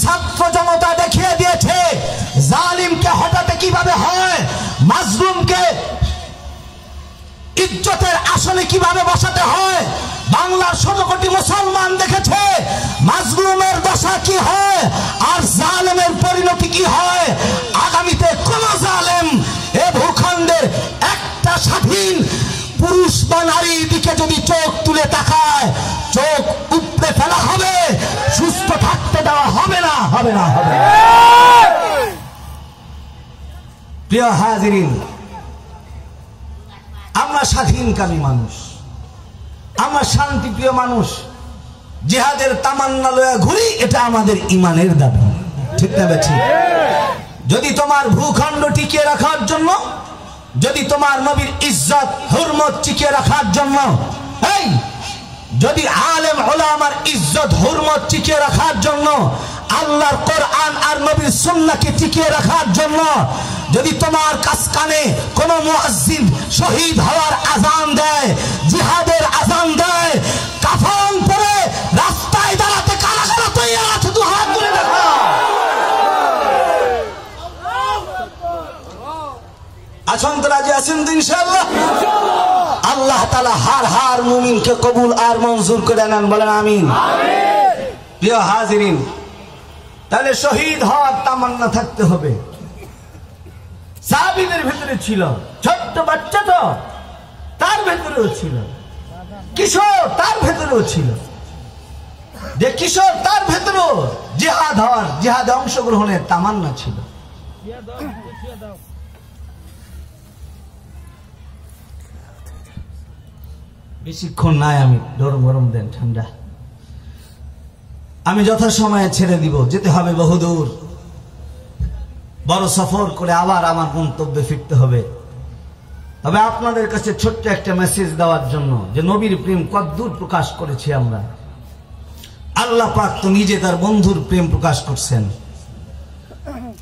ছাত্র জনতা দেখিয়ে দিয়েছে জালিমকে হটাতে কিভাবে হয়, মাজলুমকে ইজ্জতের আসনে কিভাবে বসাতে হয়। বাংলার ১৬ কোটি মুসলমান দেখেছে মাজলুমের দশা কি হয় আর জালেমের পরিণতি কি হয়। আগামীতে কোন জালেম এ ভূখণ্ডের একটা স্বাধীন পুরুষ বা নারীর দিকে যদি চোখ তুলে তাকায়, চোখ উপড়ে ফেলা হবে, সুস্থ থাকতে দেওয়া হবে না, হবে না, হবে না। প্রিয় হাজিরিন, আমরা স্বাধীনকামী মানুষ, আমরা শান্তিপ্রিয় মানুষ, জিহাদের তামান্না লয়া ঘুরি, এটা আমাদের ইমানের দাবি, ঠিক না ঠিক? যদি তোমার ভূখণ্ড টিকিয়ে রাখার জন্য, যদি তোমার নবীর ইজ্জত হুরমত টিকিয়ে রাখার জন্য, এই যদি আলেম ওলামার ইজ্জত হুরমত টিকিয়ে রাখার জন্য, আল্লাহর কোরআন আর নবীর সুন্নাহকে টিকিয়ে রাখার জন্য, যদি তোমার কানে কোন মুয়াজ্জিন শহীদ হওয়ার আযান দেয়, জিহাদের আযান দেয়, কাফন পরে রাস্তায় দাঁড়াতে কারা কারা তৈরি আছে? দু হাত তুলে দেখা। আছেন তো, রাজি আছেন তো ইনশাআল্লাহ? আল্লাহ তাআলা হার মুমিনকে কবুল আর মঞ্জুর করে নেন, বলেন আমিন। প্রিয় হাজিরিন, তাহলে শহীদ হওয়ার তামান্না থাকতে হবে। সাহাবীদের ভিতরে ছিল, ছোট্ট বাচ্চা তো তার ভেতরেও ছিল, কিশোর তার ভেতরেও ছিল, যে কিশোর তার ভেতরেও জিহাদ হওয়ার, জিহাদে অংশগ্রহণের তামান্না ছিল। বেশিক্ষণ নাই, আমি গরম দেন, ঠান্ডা। আমি যথাসময়ে ছেড়ে দিব, যেতে হবে বহুদূর, বড় সফর করে আবার আমার গন্তব্যে ফিরতে হবে। তবে আপনাদের কাছে ছোট্ট একটা মেসেজ দেওয়ার জন্য, যে নবীর প্রেম কতদূর প্রকাশ করেছি আমরা। আল্লাহ পাক তো নিজে তার বন্ধুর প্রেম প্রকাশ করছেন,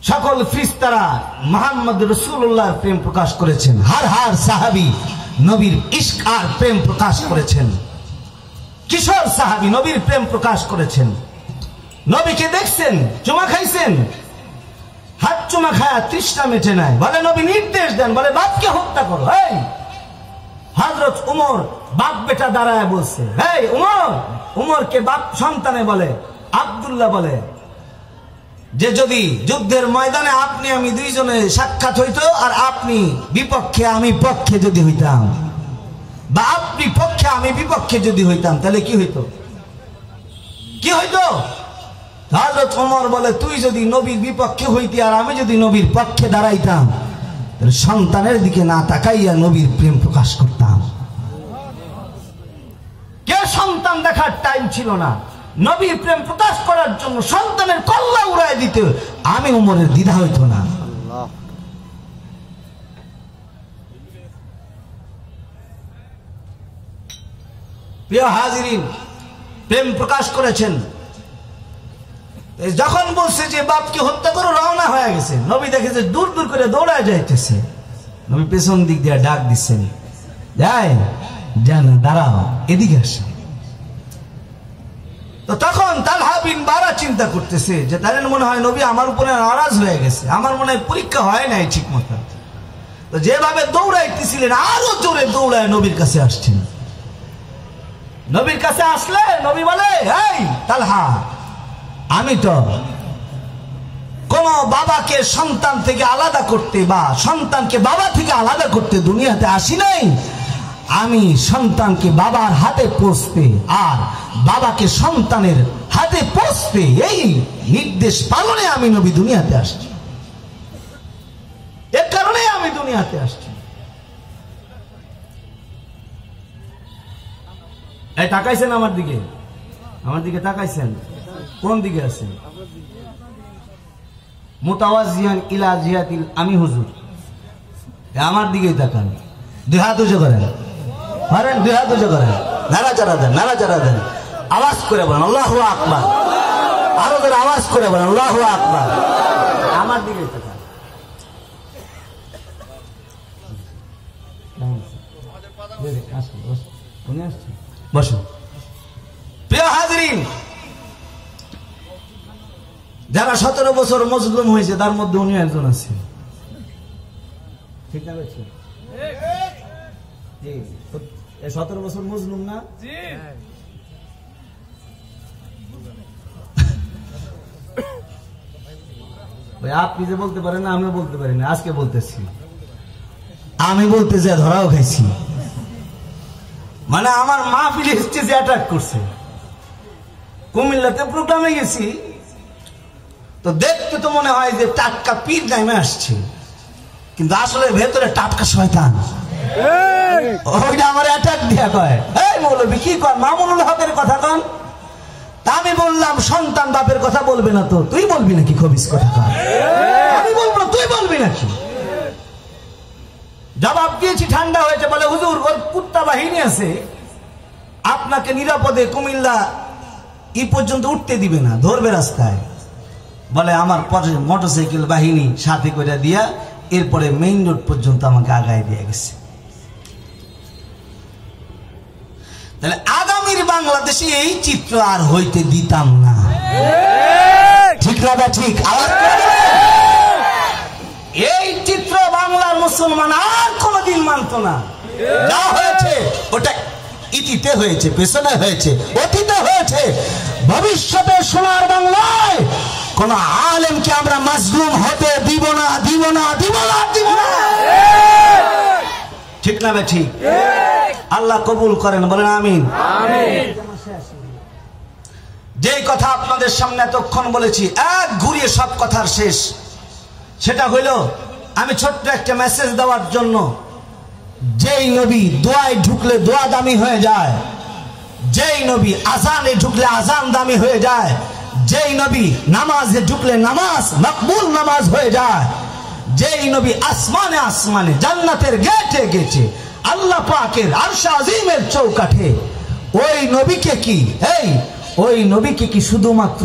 সকল ফেরেশতারা মুহাম্মদ রাসূলুল্লাহর প্রেম প্রকাশ করেছেন, হার সাহাবী নবীর ইশক আর প্রেম প্রকাশ করেছেন, কিশোর সাহাবী নবীর প্রেম প্রকাশ করেছেন। নবীকে দেখছেন, চুমা খাইছেন, হাত চুমা খায়া তৃষ্ণা মেটে নাই, বলে নবী নির্দেশ দেন, বলে বাপকে হত্যা করো। এই হযরত উমর বাপ বেটা দাঁড়ায় বলছে, এই উমরকে বাপ সন্তানে বলে, আব্দুল্লাহ বলে যে যদি যুদ্ধের ময়দানে আপনি আমি দুইজনে সাক্ষাৎ হইতো, আর আপনি বিপক্ষে আমি পক্ষে যদি হইতাম, বা আপনি পক্ষে আমি বিপক্ষে যদি হইতাম, তাহলে কি হইতো? কি হইতো? হযরত ওমর বলে, তুই যদি নবীর বিপক্ষে হইতি আর আমি যদি নবীর পক্ষে দাঁড়াইতাম, তাহলে সন্তানের দিকে না তাকাইয়া নবীর প্রেম প্রকাশ করতাম। কে সন্তান দেখার টাইম ছিল না, নবীর প্রেম প্রকাশ করার জন্য সন্তানের কল্লা উড়ায় দিতে আমি ওমরের দ্বিধা হইতো না। প্রিয় হাজিরিন, প্রেম প্রকাশ করেছেন। যখন বলছে যে বাপকে হত্যা করো, রওনা হয়ে গেছে, নবী দেখেছে দূর দূর করে দৌড়ায় যাইতেছে, নবী পেছন দিক দিয়ে ডাক দিচ্ছেন, যাই জান দাঁড়াও, এদিকে আসো। তো তখন তালহা বিন বারা চিন্তা করতেছে যে তাদের মনে হয় নবী আমার উপরে নারাজ হয়ে গেছে, আমার মনে হয় পরীক্ষা হয় নাই ঠিক মতো। তো যেভাবে দৌড়াইতেছিলেন আরো জোরে দৌড়ায় নবীর কাছে আসছেন। নবীর কাছে আসলে নবী বলে, এই তালহা, আমি তো কোন বাবাকে সন্তান থেকে আলাদা করতে বা সন্তানকে বাবা থেকে আলাদা করতে দুনিয়াতে আসি নাই। আমি সন্তানকে বাবার হাতে পৌঁছতে আর বাবাকে সন্তানের হাতে পৌঁছতে, এই নির্দেশ পালনে আমি নবী দুনিয়াতে আসছি, এর কারণে আমি দুনিয়াতে আসছি। এই তাকাইছেন আমার দিকে, আমার দিকে তাকাইছেন, কোন দিকে আছেন? মুতাওয়াজ্জিহান ইলা জিহাতিল আমি হুজুর, আমার দিকেই তাকান, দুই হাত উঁচু করেন, পারেন দুই হাত উঁচু করেন, নাড়াচাড়া দেন, নাড়াচাড়া দেন, আওয়াজ করে বলেন আল্লাহু আকবার, আরো করে আওয়াজ করে বলেন আল্লাহু আকবার। আমার দিকেই তাকান। বসুন। প্রিয় হাজিরিন, যারা 17 বছর মজলুম হয়েছে তার মধ্যে উনি একজন আছে। ঠিক না বেশি? 17 বছর মজলুম না? আপনি যে বলতে পারেন না, আমি বলতে পারি না। আজকে বলতেছি, আমি বলতে যে ধরাও খাইছি। মানে আমার মাহফিল স্টেজে অ্যাটাক করছে। কুমিল্লাতে প্রোগ্রামে গেছি তো দেখতে তো মনে হয় যে টাটকা পীর নামে আসছে, কিন্তু আসলে ভেতরে টাটকা শয়তান। ওইটা আমার অ্যাটাক দিয়া কয়, এই মৌলবী কি কয়, মামুনুল হকের কথা কন। তা আমি বললাম, সন্তান বাপের কথা বলবে না তো তুই বলবি নাকি? খবিস কথা কয়। আমি বলবো না, তুই বলবি নাকি? জবাব দিয়েছি, ঠান্ডা হয়েছে। বলে হুজুর, ওর কুত্তা বাহিনী আছে, আপনাকে নিরাপদে কুমিল্লা এই পর্যন্ত উঠতে দিবে না, ধরবে রাস্তায়। বলে আমার মোটরসাইকেল বাহিনী সাথে করে দিয়া এরপরে মেইন রোড পর্যন্ত আমাকে আগায় দিয়ে গেছে। তাহলে আগামীর বাংলাদেশে এই চিত্র আর হইতে দিতাম না। ঠিক না? ঠিক। এই চিত্র বাংলার মুসলমান আর কোনদিন মানত না। যা হয়েছে ওটা ইতিতে হয়েছে, পেছনে হয়েছে, অতীতে হয়েছে। ভবিষ্যতে সোনার বাংলায় কোন আলেমকে আমরা মাজলুম হতে দিব না, দিব না, দিব না, দিব না। ঠিক না? ঠিক। আল্লাহ কবুল করেন, বলেন আমিন। যেই কথা আপনাদের সামনে এতক্ষণ বলেছি, এক ঘুরিয়ে সব কথার শেষ। সেটা হইল, আমি ছোট্ট একটা মেসেজ দেওয়ার জন্য, যেই নবী দোয়ায় ঢুকলে দোয়া দামি হয়ে যায়, যেই নবী আজানে ঢুকলে আজান দামি হয়ে যায়, যেই নবী নামাজে ঢুকলে নামাজ মকবুল নামাজ হয়ে যায়, যেই নবী আসমানে আসমানে জান্নাতের গেটে গেটে আল্লাহ পাকের আরশ আজিমের চৌকাঠে, ওই নবীকে কি ওই নবীকে কি শুধুমাত্র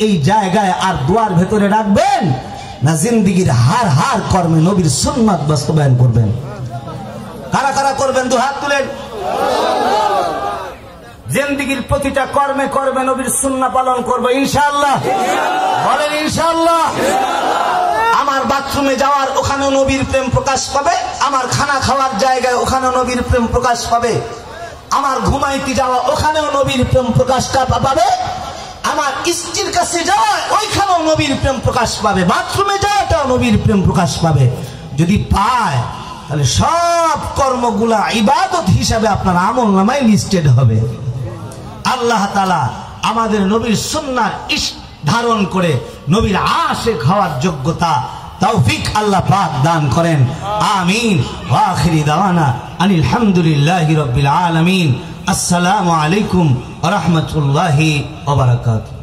এই জায়গায় আর দোয়ার ভেতরে রাখবেন, না জিন্দেগীর হার হার কর্মে নবীর সুন্নাত বাস্তবায়ন করবেন? কারা কারা করবেন? দু হাত তুলেন। জিন্দেগীর প্রতিটা কর্মে কর্মে নবীর সুন্নাহ পালন করবো ইনশাআল্লাহ। বলেন ইনশাআল্লাহ। আমার বাথরুমে যাওয়ার ওখানেও নবীর প্রেম প্রকাশ পাবে, আমার খানা খাওয়ার জায়গায় ওখানেও নবীর প্রেম প্রকাশ পাবে, আমার ঘুমাইতে যাওয়া ওখানেও নবীর প্রেম প্রকাশটা পাবে, আমার স্ত্রীর কাছে যাওয়া ওইখানেও নবীর প্রেম প্রকাশ পাবে, বাথরুমে যাওয়াটাও নবীর প্রেম প্রকাশ পাবে। যদি পায় তাহলে সব কর্মগুলা ইবাদত হিসাবে আপনার আমল নামায় লিস্টেড হবে। আল্লাহ তাআলা আমাদের নবীর সুন্নাহ ধারণ করে নবীর আশিক হওয়ার যোগ্যতা তৌফিক আল্লাহ পাক দান করেন। আমিন। ওয়া আখিরি দাওয়ানা আনিল হামদুলিল্লাহি রাব্বিল আলামিন। আসসালামু আলাইকুম ওয়া রাহমাতুল্লাহি ওয়া বারাকাতুহু।